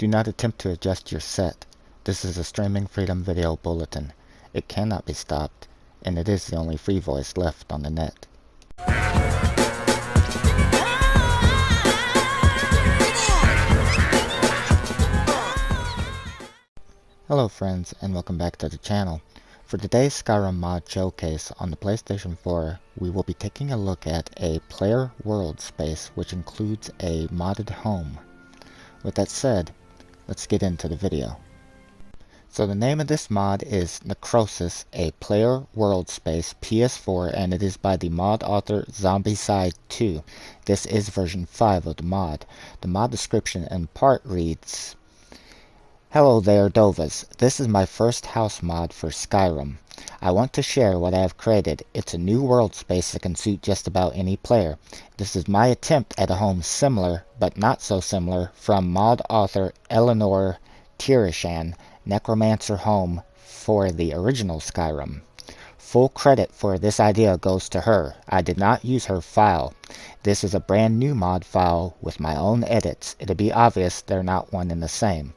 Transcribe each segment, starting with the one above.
Do not attempt to adjust your set. This is a streaming freedom video bulletin. It cannot be stopped, and it is the only free voice left on the net. Hello friends, and welcome back to the channel. For today's Skyrim mod showcase on the PlayStation 4, we will be taking a look at a player world space which includes a modded home. With that said, let's get into the video. So the name of this mod is Necrosis, a player world space PS4, and it is by the mod author Zombicide-ll. This is version 5 of the mod. The mod description in part reads, "Hello there, Dovas. This is my first house mod for Skyrim. I want to share what I have created. It's a new world space that can suit just about any player. This is my attempt at a home similar, but not so similar, from mod author Eleanor Tirishan, Necromancer home for the original Skyrim. Full credit for this idea goes to her. I did not use her file. This is a brand new mod file with my own edits. It'll be obvious they're not one and the same.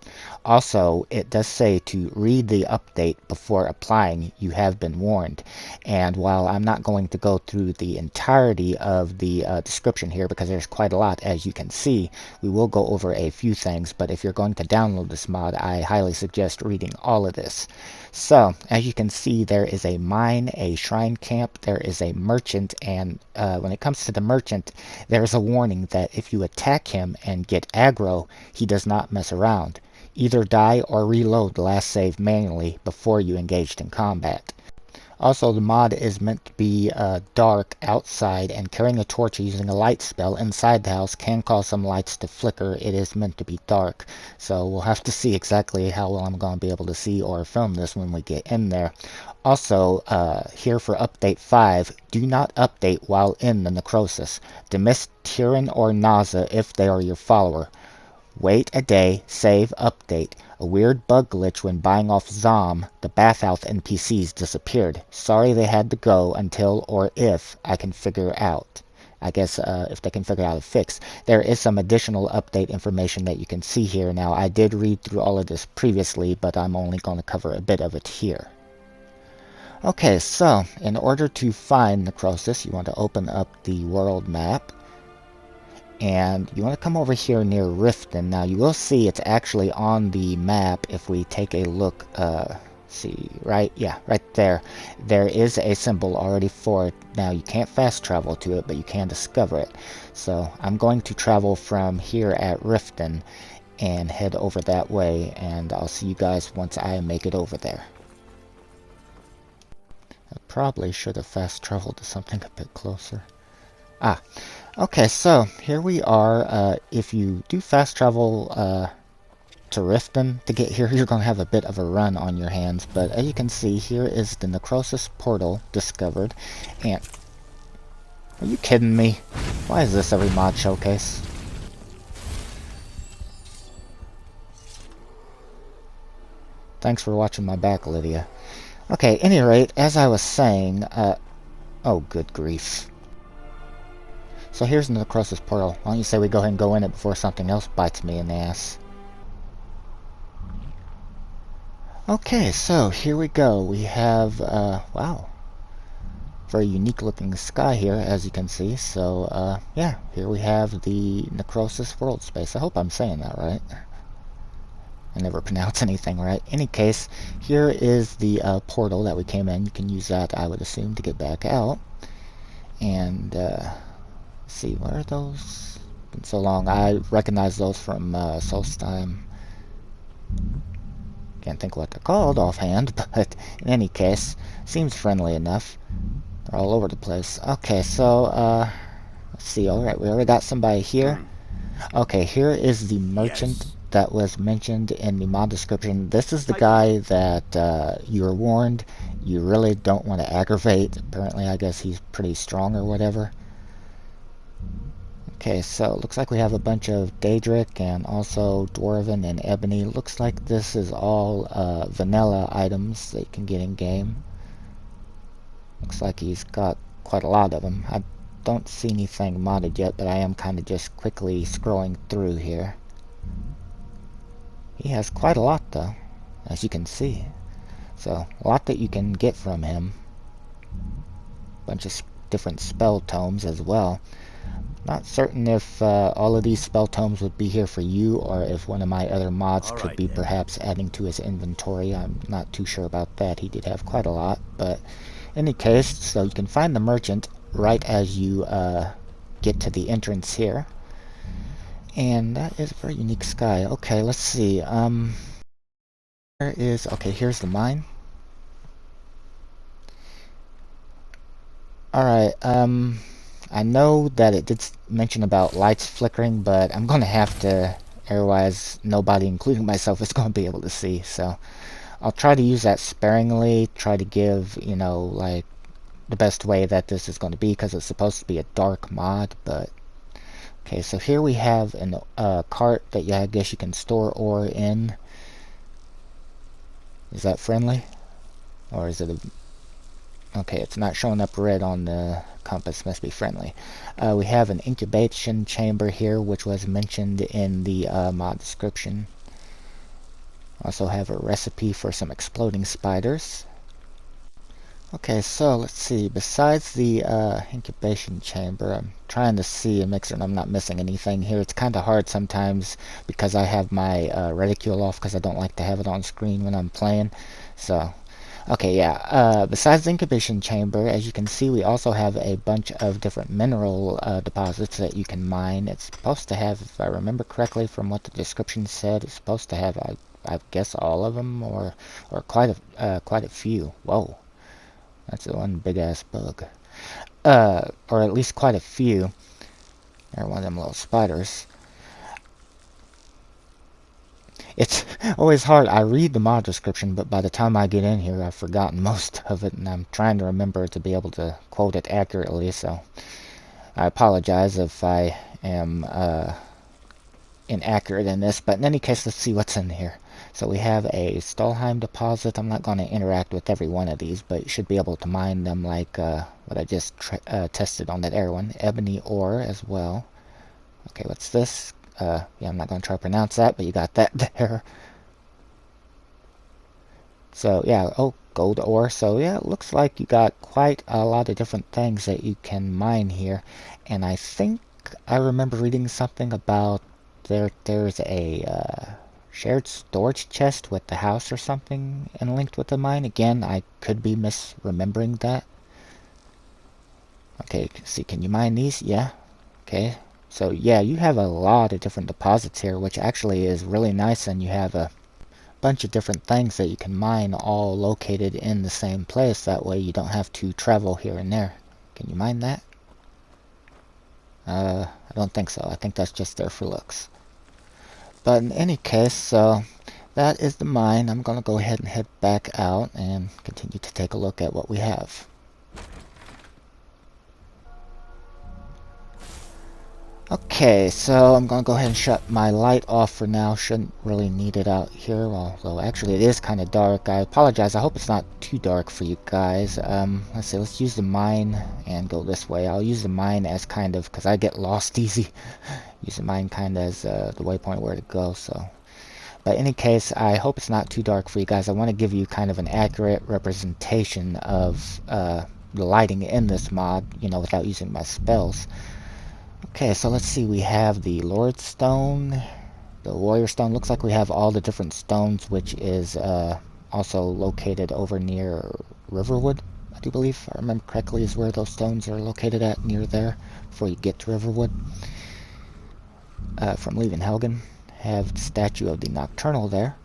Also, it does say to read the update before applying. You have been warned." And while I'm not going to go through the entirety of the description here because there's quite a lot, as you can see, we will go over a few things. But if you're going to download this mod, I highly suggest reading all of this. So, as you can see, there is a mine, a shrine camp, there is a merchant, and when it comes to the merchant, there is a warning that if you attack him and get aggro, he does not mess around. Either die or reload the last save manually before you engaged in combat. Also, the mod is meant to be dark outside, and carrying a torch or using a light spell inside the house can cause some lights to flicker. It is meant to be dark, so we'll have to see exactly how well I'm going to be able to see or film this when we get in there. Also, here for update 5, do not update while in the Necrosis. Dismiss Tyrann or Naza if they are your follower. Wait a day, save, update. A weird bug glitch when buying off Zom, the bathhouse NPCs disappeared. Sorry they had to go until or if I can figure out. I guess if they can figure out a fix. There is some additional update information that you can see here. Now, I did read through all of this previously, but I'm only going to cover a bit of it here. Okay, so in order to find Necrosis, you want to open up the world map. And you want to come over here near Riften. Now you will see it's actually on the map if we take a look. See, right there. There is a symbol already for it. Now you can't fast travel to it, but you can discover it. So I'm going to travel from here at Riften and head over that way, and I'll see you guys once I make it over there. I probably should have fast traveled to something a bit closer. Okay, so here we are. If you do fast travel to Riften to get here, you're going to have a bit of a run on your hands. But as you can see, here is the Necrosis portal discovered. And are you kidding me? Why is this every mod showcase? Thanks for watching my back, Lydia. Okay, at any rate, as I was saying, oh, good grief. So here's the Necrosis portal. Why don't you say we go ahead and go in it before something else bites me in the ass? Okay, so here we go. We have, wow, very unique looking sky here, as you can see. So, yeah, here we have the Necrosis world space. I hope I'm saying that right. I never pronounce anything right. In any case, here is the portal that we came in. You can use that, I would assume, to get back out. And, see, where are those? Been so long. I recognize those from Solstheim. Can't think what they're called offhand, but in any case, seems friendly enough. They're all over the place. Okay, so let's see. Alright, we already got somebody here. Okay, here is the merchant that was mentioned in the mod description. This is the guy that you were warned you really don't want to aggravate. Apparently, I guess he's pretty strong or whatever. Okay, so looks like we have a bunch of Daedric and also Dwarven and Ebony. Looks like this is all vanilla items that you can get in game. Looks like he's got quite a lot of them. I don't see anything modded yet, but I am kind of just quickly scrolling through here. He has quite a lot though, as you can see. So, a lot that you can get from him. Bunch of different spell tomes as well. Not certain if all of these spell tomes would be here for you, or if one of my other mods could be perhaps adding to his inventory. I'm not too sure about that. He did have quite a lot, but in any case, so you can find the merchant right as you get to the entrance here. And that is a very unique sky. Okay, let's see. Okay, here's the mine. Alright, I know that it did mention about lights flickering, but I'm gonna have to, otherwise nobody, including myself, is gonna be able to see, so I'll try to use that sparingly, try to give, you know, like, the best way that this is going to be, because it's supposed to be a dark mod, but okay, so here we have a cart that I guess you can store ore in. Is that friendly? Or is it a... Okay, it's not showing up red on the compass, must be friendly. We have an incubation chamber here, which was mentioned in the mod description. Also have a recipe for some exploding spiders. Okay, so let's see, besides the incubation chamber, I'm trying to see and make certain I'm not missing anything here. It's kind of hard sometimes because I have my reticule off because I don't like to have it on screen when I'm playing. So, okay, yeah, besides the incubation chamber, as you can see, we also have a bunch of different mineral deposits that you can mine. It's supposed to have, if I remember correctly from what the description said, it's supposed to have, I guess, all of them, or quite a few. Whoa. That's one big ass bug. Or at least quite a few. They're one of them little spiders. It's always hard. I read the mod description, but by the time I get in here, I've forgotten most of it, and I'm trying to remember to be able to quote it accurately, so I apologize if I am inaccurate in this, but in any case, let's see what's in here. So we have a Stalheim deposit. I'm not going to interact with every one of these, but you should be able to mine them like what I just tested on that air one. Ebony ore as well. Okay, what's this? Yeah, I'm not going to try to pronounce that, but you got that there. So, yeah, oh, gold ore. So, yeah, it looks like you got quite a lot of different things that you can mine here. And I think I remember reading something about there's a shared storage chest with the house or something and linked with the mine. Again, I could be misremembering that. Okay, see, can you mine these? Yeah. Okay. So, yeah, you have a lot of different deposits here, which actually is really nice, and you have a bunch of different things that you can mine all located in the same place. That way you don't have to travel here and there. Can you mine that? I don't think so. I think that's just there for looks. But in any case, so that is the mine. I'm going to go ahead and head back out and continue to take a look at what we have. Okay, so I'm going to go ahead and shut my light off for now. Shouldn't really need it out here, although actually it is kind of dark. I apologize. I hope it's not too dark for you guys. Let's see, let's use the mine and go this way. I'll use the mine as kind of, because I get lost easy, use the mine kind of as the waypoint where to go, so. But in any case, I hope it's not too dark for you guys. I want to give you kind of an accurate representation of the lighting in this mod, you know, without using my spells. Okay, so let's see, we have the Lord Stone, the Warrior Stone. Looks like we have all the different stones, which is also located over near Riverwood, I do believe. If I remember correctly, is where those stones are located at, near there, before you get to Riverwood. From leaving Helgen, have the statue of the Nocturnal there.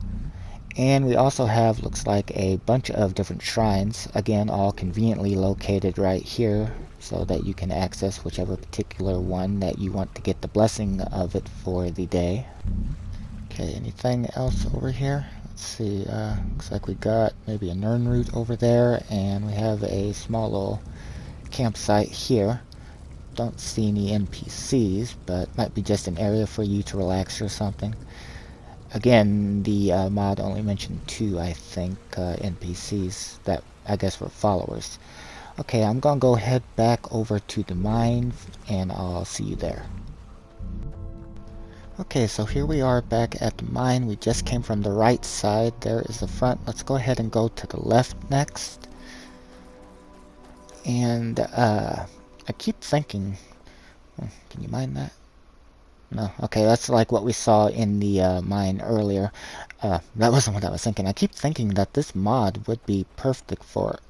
And we also have, looks like, a bunch of different shrines, again, all conveniently located right here, so that you can access whichever particular one that you want to get the blessing of it for the day. Okay, anything else over here? Let's see, looks like we got maybe a Nern root over there, and we have a small little campsite here. Don't see any NPCs, but might be just an area for you to relax or something. Again, the mod only mentioned 2, I think, NPCs that I guess were followers. Okay, I'm gonna go head back over to the mine, and I'll see you there. Okay, so here we are back at the mine. We just came from the right side. There is the front. Let's go ahead and go to the left next. And I keep thinking, can you mine that? No. Okay, that's like what we saw in the mine earlier. That wasn't what I was thinking. I keep thinking that this mod would be perfect for it.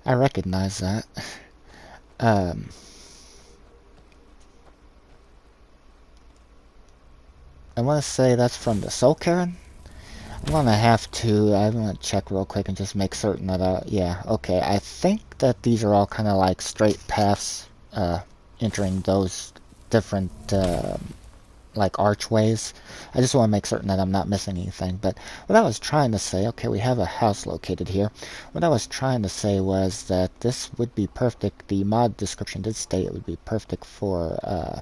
I recognize that. Um, I want to say that's from the Soul Karen. I'm gonna check real quick and just make certain that, yeah, okay. I think that these are all kind of like straight paths, entering those different, like archways. I just want to make certain that I'm not missing anything. But what I was trying to say, okay, we have a house located here. What I was trying to say was that this would be perfect. The mod description did state it would be perfect for,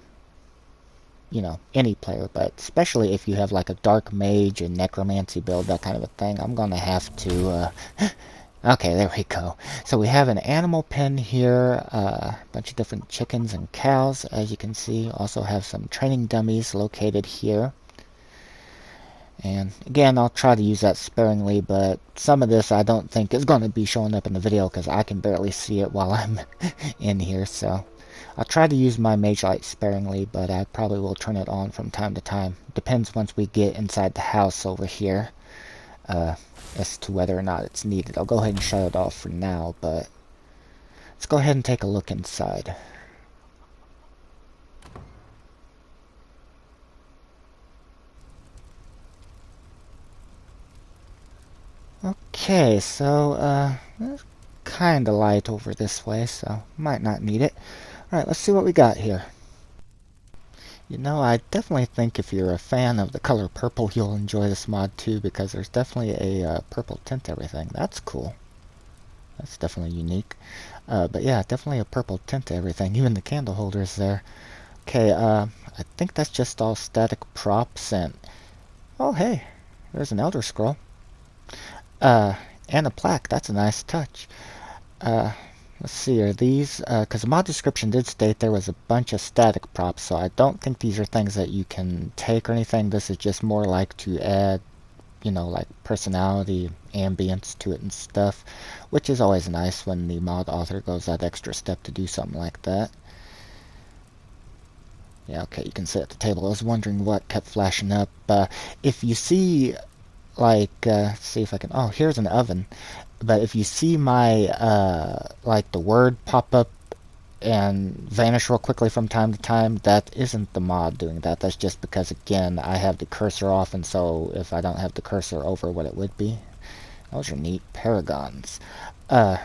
you know, any player, but especially if you have like a dark mage and necromancy build, that kind of a thing. I'm gonna have to, okay, there we go. So we have an animal pen here, a bunch of different chickens and cows, as you can see. Also have some training dummies located here. And again, I'll try to use that sparingly, but some of this I don't think is going to be showing up in the video because I can barely see it while I'm in here, so I'll try to use my mage light sparingly, but I probably will turn it on from time to time. Depends once we get inside the house over here, as to whether or not it's needed. I'll go ahead and shut it off for now, but let's go ahead and take a look inside. Okay, so, it's kinda light over this way, so might not need it. Alright, let's see what we got here. You know, I definitely think if you're a fan of the color purple, you'll enjoy this mod too, because there's definitely a purple tint to everything. That's cool. That's definitely unique. But yeah, definitely a purple tint to everything. Even the candle holders there. Okay, I think that's just all static props and... Oh, hey, there's an Elder Scroll. And a plaque. That's a nice touch. Let's see, are these... because the mod description did state there was a bunch of static props, so I don't think these are things that you can take or anything. This is just more like to add, you know, like personality, ambience to it and stuff, which is always nice when the mod author goes that extra step to do something like that. Yeah, okay, you can sit at the table. I was wondering what kept flashing up. If you see, like, see if I can... Oh, here's an oven. But if you see my, like, the word pop up and vanish real quickly from time to time, that isn't the mod doing that. That's just because, again, I have the cursor off, and so if I don't have the cursor over what it would be... Those are neat paragons. And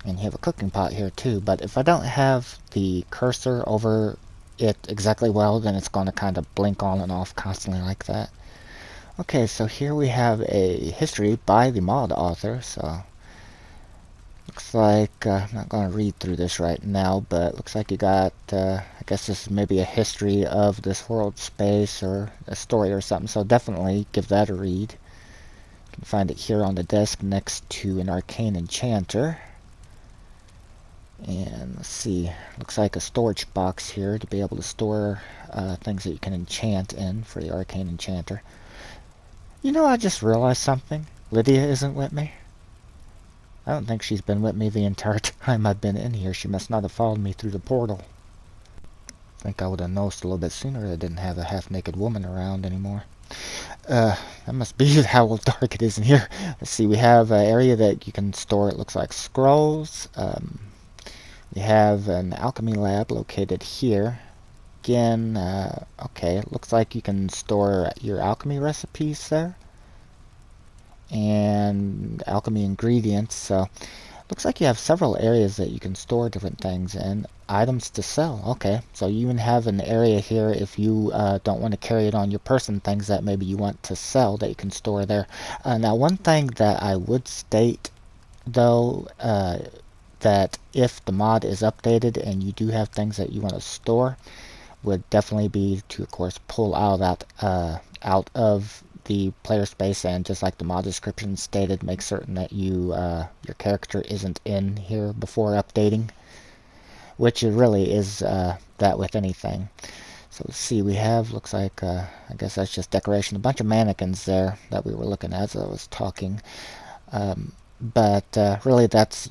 you have a cooking pot here, too. But if I don't have the cursor over it exactly well, then it's going to kind of blink on and off constantly like that. Okay, so here we have a history by the mod author, so... Looks like, I'm not going to read through this right now, but looks like you got, I guess this is maybe a history of this world space or a story or something, so definitely give that a read. You can find it here on the desk next to an arcane enchanter. And let's see, looks like a storage box here to be able to store things that you can enchant in for the arcane enchanter. You know, I just realized something. Lydia isn't with me. I don't think she's been with me the entire time I've been in here. She must not have followed me through the portal. I think I would have noticed a little bit sooner that I didn't have a half-naked woman around anymore. That must be how dark it is in here. Let's see, we have an area that you can store, it looks like scrolls. We have an alchemy lab located here. Again, okay, it looks like you can store your alchemy recipes there. And alchemy ingredients, so looks like you have several areas that you can store different things and items to sell. Okay, so you even have an area here if you don't want to carry it on your person, things that maybe you want to sell that you can store there. Now, one thing that I would state, though, that if the mod is updated and you do have things that you want to store, would definitely be to, of course, pull out of the player space, and just like the mod description stated, make certain that you your character isn't in here before updating, which it really is that with anything. So let's see, we have, looks like, I guess that's just decoration. A bunch of mannequins there that we were looking at as I was talking. But really that's,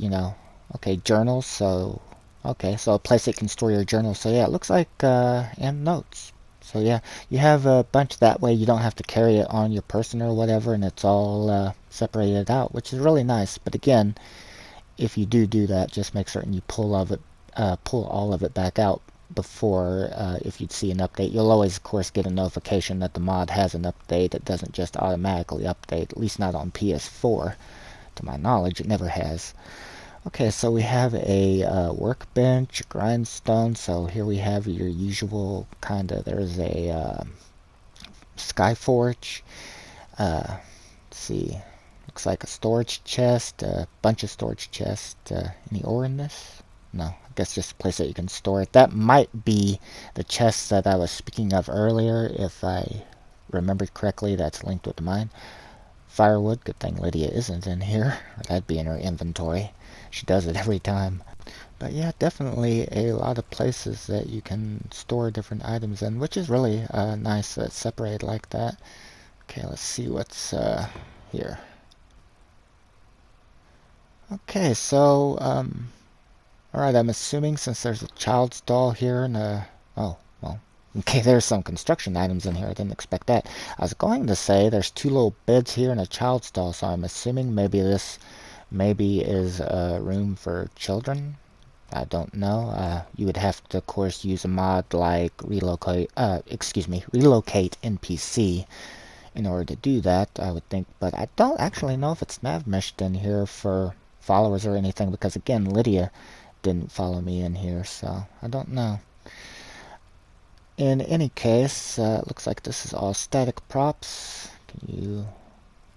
okay, journals. So, okay, so a place that you can store your journals. So yeah, it looks like, and notes. So yeah, you have a bunch that way. You don't have to carry it on your person or whatever, and it's all separated out, which is really nice. But again, if you do that, just make certain you pull all of it back out before, if you'd see an update. You'll always, of course, get a notification that the mod has an update. It doesn't just automatically update, at least not on PS4. To my knowledge, it never has. Okay, so we have a workbench, a grindstone. So here we have your usual kind of, there's a Skyforge. Let's see. Looks like a storage chest, a bunch of storage chests. Any ore in this? No, I guess just a place that you can store it. That might be the chest that I was speaking of earlier, if I remembered correctly. That's linked with mine. Firewood, good thing Lydia isn't in here. That'd be in her inventory. She does it every time. But yeah, definitely a lot of places that you can store different items in, which is really nice that it's separated like that. Okay, let's see what's here. Okay, so, alright, I'm assuming since there's a child's doll here and oh, well, okay, there's some construction items in here. I didn't expect that. I was going to say there's two little beds here and a child's doll, so I'm assuming maybe this is a room for children. I don't know. You would have to, of course, use a mod like relocate NPC in order to do that, I would think. But I don't actually know if it's nav meshed in here for followers or anything, because again, Lydia didn't follow me in here, so I don't know. In any case, looks like this is all static props. Can you...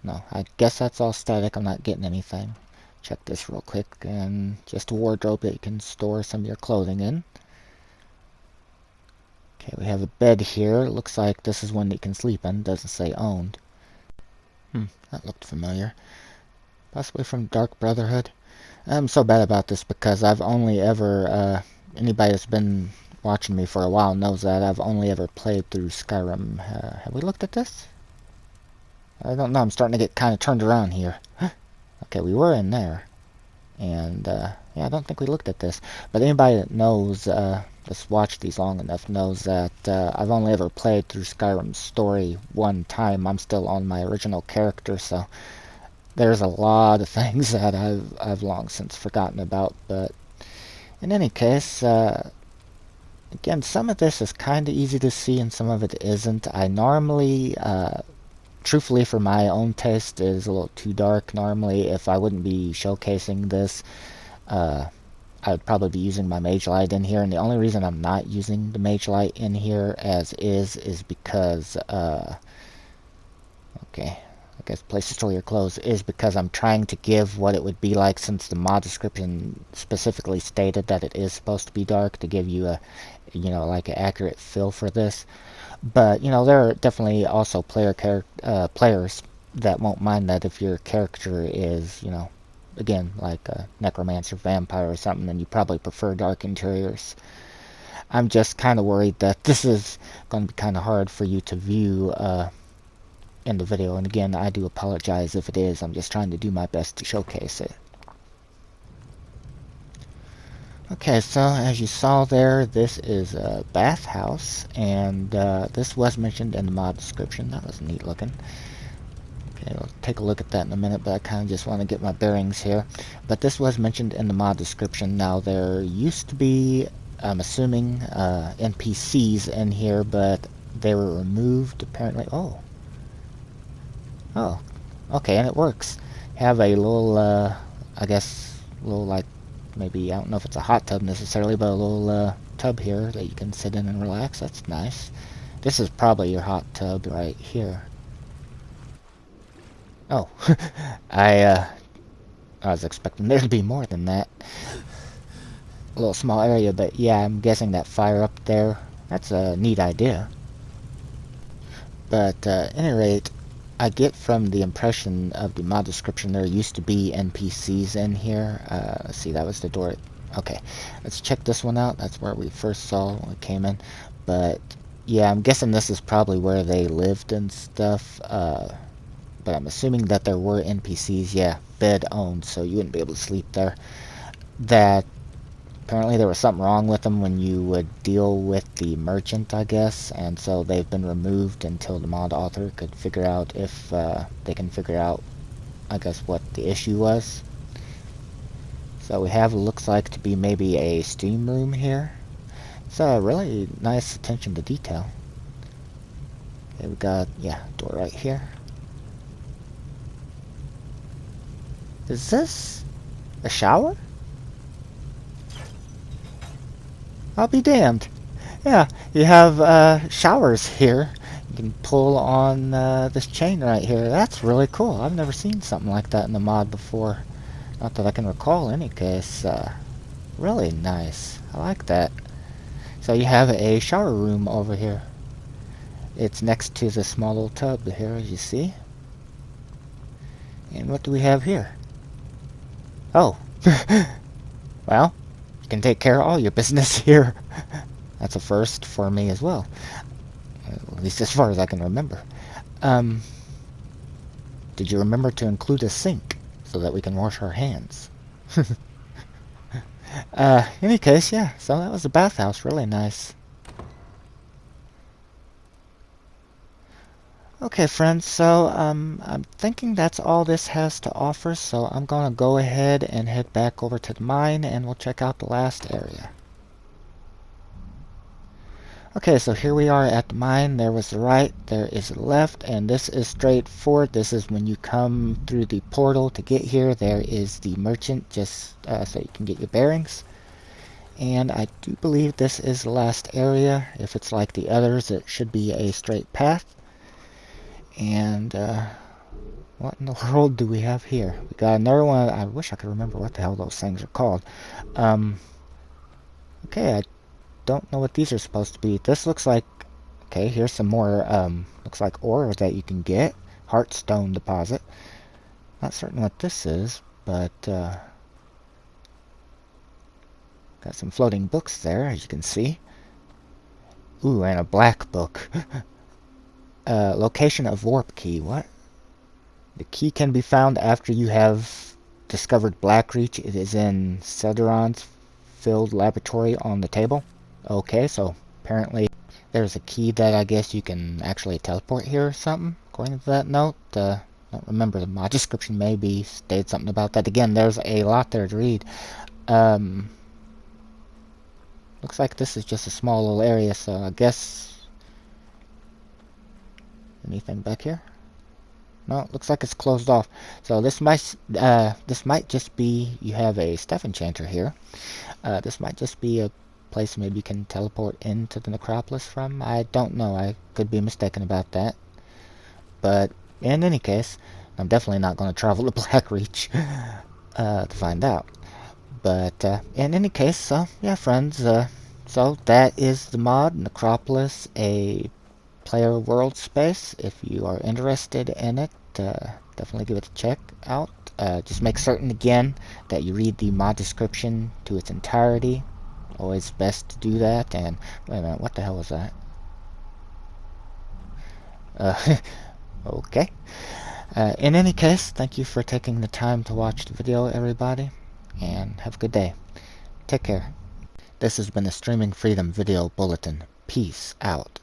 No, I guess that's all static. I'm not getting anything. Check this real quick. And just a wardrobe that you can store some of your clothing in. Okay, we have a bed here. Looks like this is one that you can sleep in. Doesn't say owned. That looked familiar. Possibly from Dark Brotherhood. I'm so bad about this because I've only ever... anybody that's been watching me for a while knows that I've only ever played through Skyrim. Have we looked at this? I don't know. I'm starting to get kind of turned around here. Okay, we were in there. And, yeah, I don't think we looked at this. But anybody that knows, that's watched these long enough knows that I've only ever played through Skyrim's story one time. I'm still on my original character, so there's a lot of things that I've long since forgotten about. But in any case, again, some of this is kind of easy to see and some of it isn't. I normally, truthfully for my own taste, is a little too dark. Normally, if I wouldn't be showcasing this, I would probably be using my mage light in here. And the only reason I'm not using the mage light in here as is because, okay, I guess place to store your clothes is because I'm trying to give what it would be like, since the mod description specifically stated that it is supposed to be dark, to give you a, like an accurate feel for this. But, there are definitely also players that won't mind that if your character is, again, like a necromancer, vampire or something, then you probably prefer dark interiors. I'm just kind of worried that this is going to be kind of hard for you to view in the video. And again, I do apologize if it is. I'm just trying to do my best to showcase it. Okay, so as you saw there, this is a bathhouse, and this was mentioned in the mod description. That was neat looking. Okay, we'll take a look at that in a minute, but I kind of just want to get my bearings here. But this was mentioned in the mod description. Now, there used to be, I'm assuming, NPCs in here, but they were removed, apparently. Oh, okay, and it works. Have a little, I guess, little, like, maybe, I don't know if it's a hot tub necessarily, but a little tub here that you can sit in and relax. That's nice. This is probably your hot tub right here. Oh, I was expecting there to be more than that. A little small area, but yeah, I'm guessing that fire up there, that's a neat idea. But at any rate, I get from the impression of the mod description there used to be NPCs in here. Let's see, that was the door. Okay, let's check this one out. That's where we first saw when we came in. But Yeah, I'm guessing this is probably where they lived and stuff. But I'm assuming that there were NPCs, yeah, bed owned, so you wouldn't be able to sleep there. That apparently there was something wrong with them when you would deal with the merchant, I guess, and so they've been removed until the mod author could figure out if they can figure out, I guess, what the issue was. So we have, looks like to be maybe a steam room here. It's a really nice attention to detail. Okay, we got, yeah, door right here. Is this a shower? I'll be damned. Yeah, you have showers here. You can pull on this chain right here. That's really cool. I've never seen something like that in the mod before. Not that I can recall in any case. Really nice. I like that. So you have a shower room over here. It's next to the small little tub here, as you see. And what do we have here? Oh. Well, you can take care of all your business here. That's a first for me as well. At least as far as I can remember. Did you remember to include a sink so that we can wash our hands? Any case, yeah, so that was the bathhouse. Really nice. Okay, friends, so I'm thinking that's all this has to offer, so I'm gonna go ahead and head back over to the mine and we'll check out the last area. Okay, so here we are at the mine. There was the right, there is the left, and this is straight forward. This is when you come through the portal to get here. There is the merchant, just so you can get your bearings. And I do believe this is the last area. If it's like the others, it should be a straight path. And what in the world do we have here? We got another one. I wish I could remember what the hell those things are called. Okay, I don't know what these are supposed to be. This looks like, okay, here's some more, looks like ore that you can get. Heartstone deposit. Not certain what this is, but got some floating books there, as you can see. Ooh, and a black book. Location of warp key. What? The key can be found after you have discovered Blackreach. It is in Cedron's filled laboratory on the table. Okay, so apparently there's a key that I guess you can actually teleport here or something, according to that note. Don't remember, my description maybe stated something about that. Again, there's a lot there to read. Looks like this is just a small little area, so I guess... Anything back here? No, it looks like it's closed off. So this might just be, you have a staff enchanter here. This might just be a place maybe you can teleport into the necropolis from. I don't know. I could be mistaken about that. But in any case, I'm definitely not going to travel to Blackreach to find out. But in any case, yeah, friends. So that is the mod Necropolis, a player world space. If you are interested in it, definitely give it a check out. Just make certain again that you read the mod description to its entirety. Always best to do that. And wait a minute, what the hell was that? Okay. In any case, thank you for taking the time to watch the video, everybody, and have a good day. Take care. This has been a Streaming Freedom Video Bulletin. Peace out.